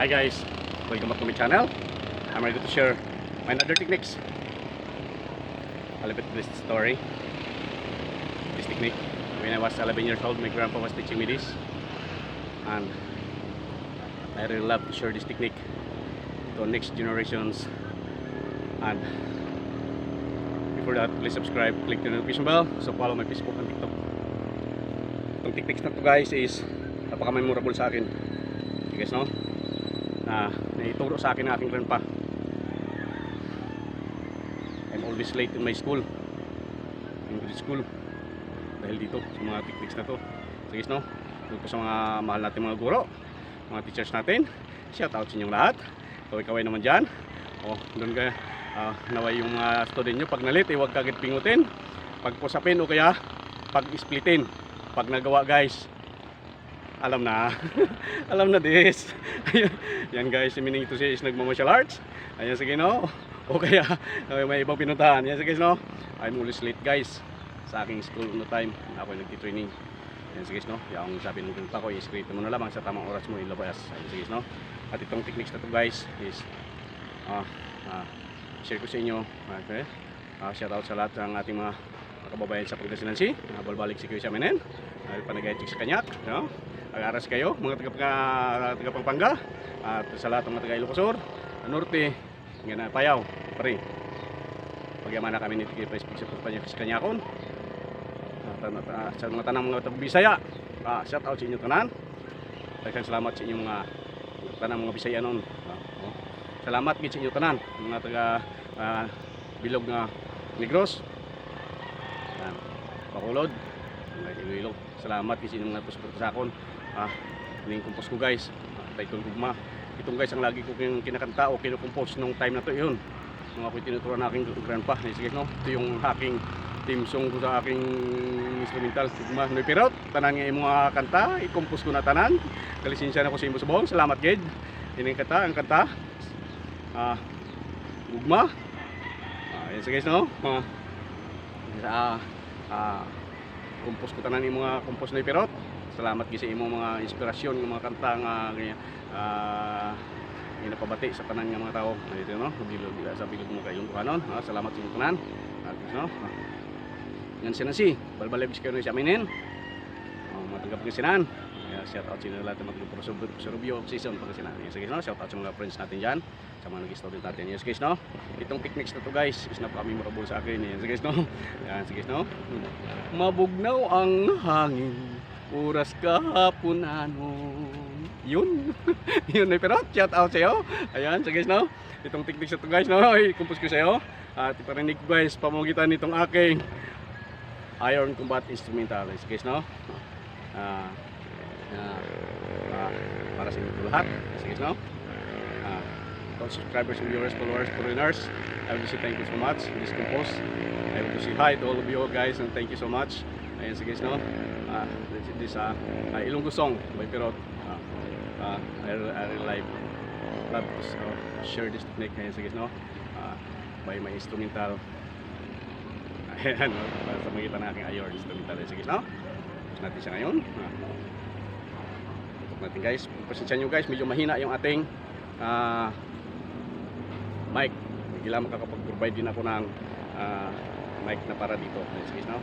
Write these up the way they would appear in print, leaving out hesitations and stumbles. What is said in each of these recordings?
Hi guys, welcome back to my channel. I'm ready to share my another techniques. A little bit this story. This technique. When I was 11 years old, my grandpa was teaching me this, and I really love to share this technique to next generations. And before that, please subscribe, click the notification bell, so follow my Facebook and TikTok. Itong techniques na to guys is napaka-memorable sa akin. You guys know? Naituro sa akin ng aking grandpa. I'm always late in my school, in grade school, dahil dito sa mga techniques na to. So guys no, doon po sa mga mahal natin mga guro, mga teachers natin, shout out sa inyong lahat. Kaway-kaway naman dyan. Doon ka naway yung mga student nyo, pag nalit huwag kagad pingutin, pag pusapin o kaya pag splitin. Pag nagawa guys, alam na alam na this. Yan guys, meaning ito siya is nagma-martial arts. Ayan, sige no. O kaya may ibang pinuntahan. Yan sige no. I'm always late guys sa aking school no time na ako nagti-training. Yan sige no. Yung sabi ng pinunta ko, i-script mo na lamang sa tamang oras mo ilabas. Ayan sige no. At itong techniques na to guys is share ko sa inyo. Okay. Shout out sa lahat ng ating mga kababayan sa Pangasinan Sea. Balbalik si Kuya sa aminin. Panagaytik sa kanyak, no?Ag-aras kayo, mga taga Pampanga, at sa lahat ng mga taga Ilocos Sur, Norte, hanggang Payaw, pare. Pagyaman na kami nito kay support pa niya sa kanyakon. Sa mga tanang mga taga-Bisaya, shout out sa inyo tanan. Daghang salamat sa inyong mga tanang mga Bisaya noon. Salamat gid sa inyo tanan, mga taga Bilog nga Negros. Bacolod, Iloilo. Salamat kasi nung natusuporta sa akon. Ning compose ko guys. Title gugma. Itong guys ang lagi ko kinakanta o kinukompose nung time na to yun. Nung ako'y tinuturuan ng aking grandpa. Sige no. Ito yung aking team song ko sa aking instrumental gugma. No pirot, tanan nga mga kanta, i-compose ko na tanan. Kalisensya na ko sa imo subong. Salamat gid. Ini ang kanta. Gugma. Yan sige no. Compose ko tanan yung mga compose na ipirot. Salamat gid sa imo mga inspirasyon ng mga kanta nga inapabati sa tanan nga mga tao. Dito no, sa bilog mo kayong kuhanon. Salamat sa inyo tanan. No. Ngan sinasi, balbalay bis kayo sa aminin. Matanggap ng sinan. Shout out sa lahat ng mga Rubio season Pangasinan. Sige no, shout out sa mga friends natin diyan, sa mga nag-student natin. Yes guys no. Itong techniques na to guys is napaka-memorable sa akin. Yan sige no. Yan sige no. Mabugnaw ang hangin, oras kahaponanon. Yun. Yun na pero shout out sa iyo. Ayan sige no. Itong techniques na to guys no, i-compose ko sa iyo. At iparinig ko guys pamamagitan nitong aking iron combat instrumental. Sige no. Para sa inyo lahat. Sige no. To subscribers, viewers, followers, foreigners, I want to say thank you so much. This compose. I want to say hi to all of you guys and thank you so much. Ayan sige no. This Ilonggo song by Pirot. I really love to share this technique. Ayan sige no. By my instrumental. Ayan para sa magitan ng aking iron instrumental. Sige no. Natin siya ngayon. Natin guys, pasensya nyo guys, medyo mahina yung ating mic. Hindi lang makakapag-provide din ako ng mic na para dito. Sige no?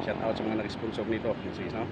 Shout out sa mga nag-sponsor nito. Sige no?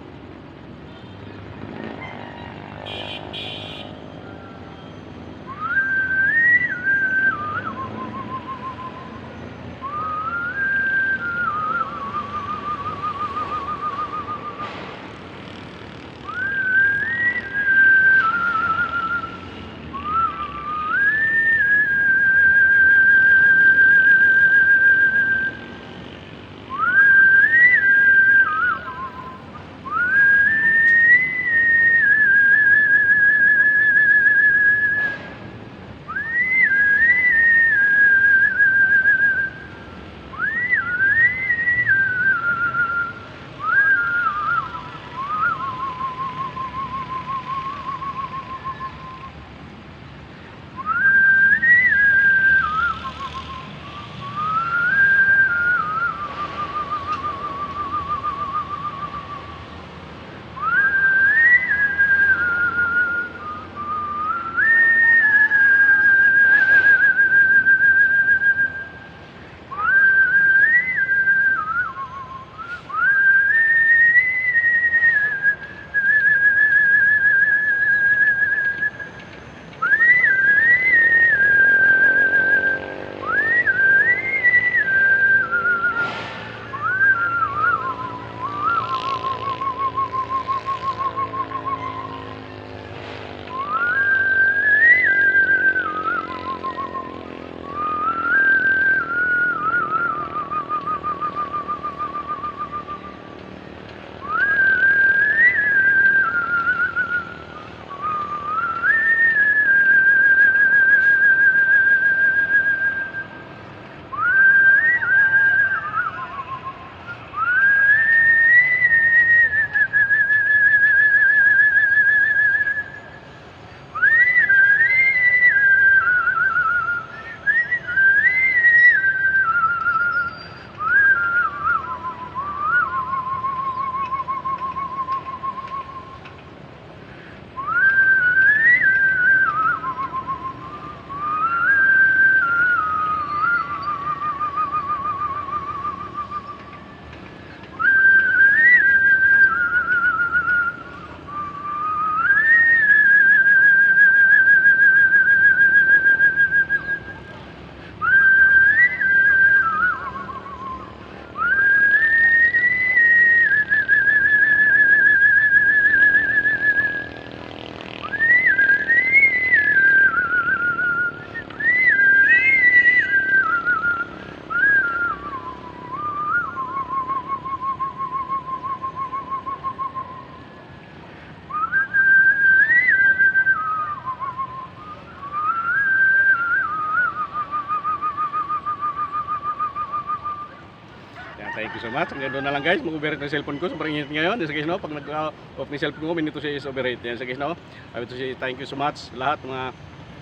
Thank you so much. Hanggang doon na lang guys. Mag-overrate ng cellphone ko. Sobrang init ngayon. Yan sa guys, no? Pag nag-off ng cellphone ko, minito siya is-overrate. Yan sa guys, no? I want to say thank you so much lahat mga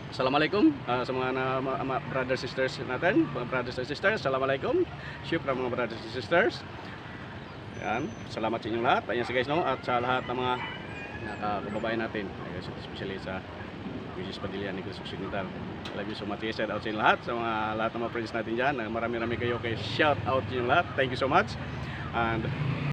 Assalamualaikum sa mga brothers sisters natin, mga brothers and sisters. Assalamualaikum. Syukran mga brothers and sisters. Yan, salamat sa inyong lahat. Ayan sa guys, no? At sa lahat ng mga kababayan natin, especially sa Mrs. Padilla ni Cruz Occidental. I love you so much. Shout out sa inyo lahat, sa mga lahat ng mga friends natin dyan. Marami-rami kayo, kay shout out sa inyo lahat. Thank you so much. And